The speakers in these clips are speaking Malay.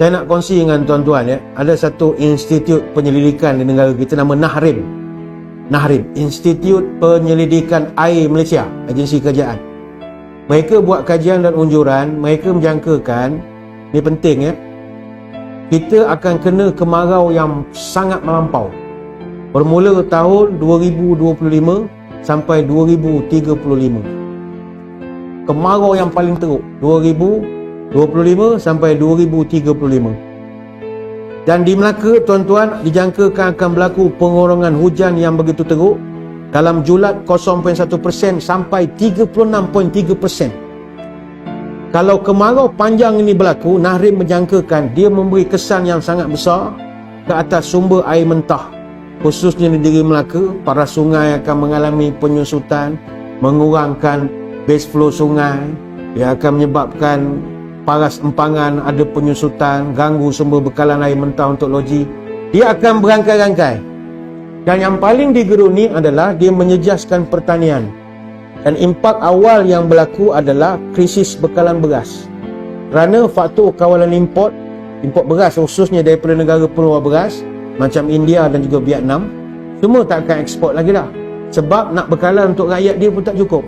Saya nak kongsi dengan tuan-tuan ya, ada satu institut penyelidikan di negara kita nama NAHRIM. NAHRIM, Institut Penyelidikan Air Malaysia, agensi kerajaan. Mereka buat kajian dan unjuran, mereka menjangkakan, ni penting ya, kita akan kena kemarau yang sangat melampau. Bermula tahun 2025 sampai 2035. Kemarau yang paling teruk 2025 sampai 2035. Dan di Melaka, tuan-tuan, dijangkakan akan berlaku pengurangan hujan yang begitu teruk dalam julat 0.1% sampai 36.3%. Kalau kemarau panjang ini berlaku, NAHRIM menjangkakan dia memberi kesan yang sangat besar ke atas sumber air mentah, khususnya di negeri Melaka. Para sungai akan mengalami penyusutan, mengurangkan base flow sungai. Dia akan menyebabkan paras empangan ada penyusutan, ganggu sumber bekalan air mentah untuk loji. Dia akan berangkai-rangkai. Dan yang paling digeruni adalah dia menyejaskan pertanian. Dan impak awal yang berlaku adalah krisis bekalan beras. Kerana faktor kawalan import beras khususnya daripada negara peluar beras macam India dan juga Vietnam, semua tak akan ekspor lagi dah. Sebab nak bekalan untuk rakyat dia pun tak cukup.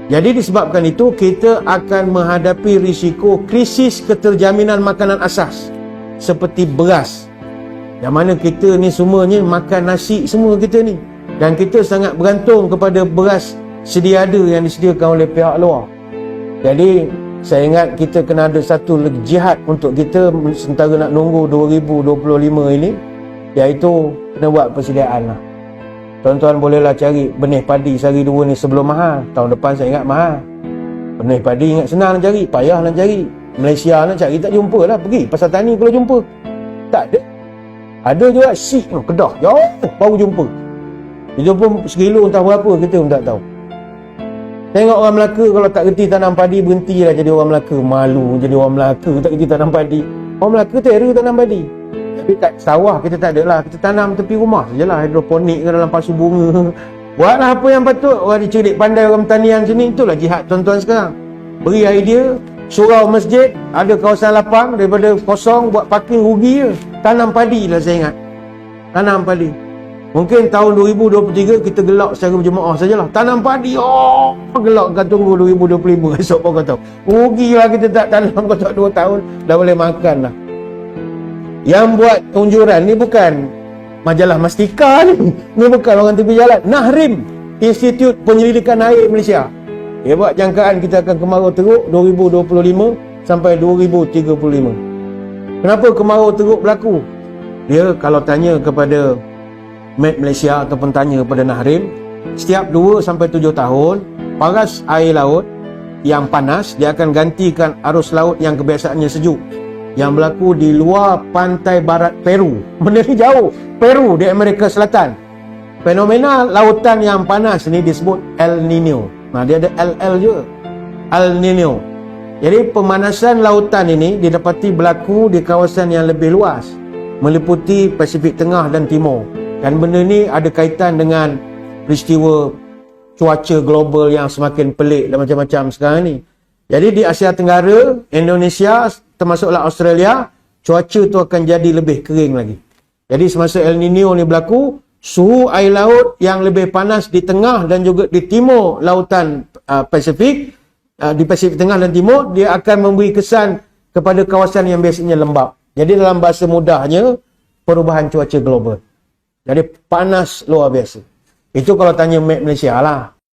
Jadi disebabkan itu, kita akan menghadapi risiko krisis keterjaminan makanan asas seperti beras. Yang mana kita ni semuanya makan nasi semua kita ni. Dan kita sangat bergantung kepada beras sedia ada yang disediakan oleh pihak luar. Jadi saya ingat kita kena ada satu jihad untuk kita sementara nak nunggu 2025 ini, iaitu kena buat persediaan lah. Tuan-tuan bolehlah cari benih padi sehari dua ni sebelum mahal. Tahun depan saya ingat mahal. Benih padi ingat senang nak cari, payah nak cari. Malaysia nak cari tak jumpa lah. Pergi pasar tani kalau jumpa tak ada. Ada juga sik Kedah jauh baru jumpa. Dia jumpa sekilo entah berapa kita pun tak tahu. Tengok orang Melaka kalau tak kerti tanam padi, berhentilah jadi orang Melaka. Malu jadi orang Melaka tak kerti tanam padi. Orang Melaka terror tanam padi. Tapi kat sawah kita tak ada lah. Kita tanam tepi rumah sajalah, hidroponik ke dalam pasu bunga. Buatlah apa yang patut. Orang dicerik pandai orang pertanian sini. Itulah jihad tuan-tuan sekarang. Beri idea, surau masjid, ada kawasan lapang, daripada kosong buat parking rugi je. Tanam padi lah saya ingat. Tanam padi. Mungkin tahun 2023 kita gelak secara berjemaah sajalah. Tanam padi. Oh, gelak kau tunggu 2025 esok pun kau tahu. Rugilah kita tak tanam kau tak 2 tahun dah boleh makan lah. Yang buat unjuran ni bukan majalah Mastika ni. Ni bukan orang tepi jalan. NAHRIM, Institut Penyelidikan Air Malaysia. Dia buat jangkaan kita akan kemarau teruk 2025 sampai 2035. Kenapa kemarau teruk berlaku? Dia kalau tanya kepada Met Malaysia ataupun tanya kepada NAHRIM, setiap 2 sampai 7 tahun paras air laut yang panas dia akan gantikan arus laut yang kebiasaannya sejuk yang berlaku di luar pantai barat Peru. Benda ni jauh, Peru di Amerika Selatan. Fenomena lautan yang panas ni disebut El Nino. Nah, dia ada LL juga, El Nino. Jadi pemanasan lautan ini didapati berlaku di kawasan yang lebih luas, meliputi Pasifik Tengah dan Timur. Dan benda ni ada kaitan dengan peristiwa cuaca global yang semakin pelik dan macam-macam sekarang ni. Jadi di Asia Tenggara, Indonesia termasuklah Australia, cuaca tu akan jadi lebih kering lagi. Jadi semasa El Nino ni berlaku, suhu air laut yang lebih panas di tengah dan juga di timur lautan Pasifik, di Pasifik Tengah dan Timur, dia akan memberi kesan kepada kawasan yang biasanya lembap. Jadi dalam bahasa mudahnya, perubahan cuaca global. Jadi panas luar biasa. Itu kalau tanya Met Malaysia lah.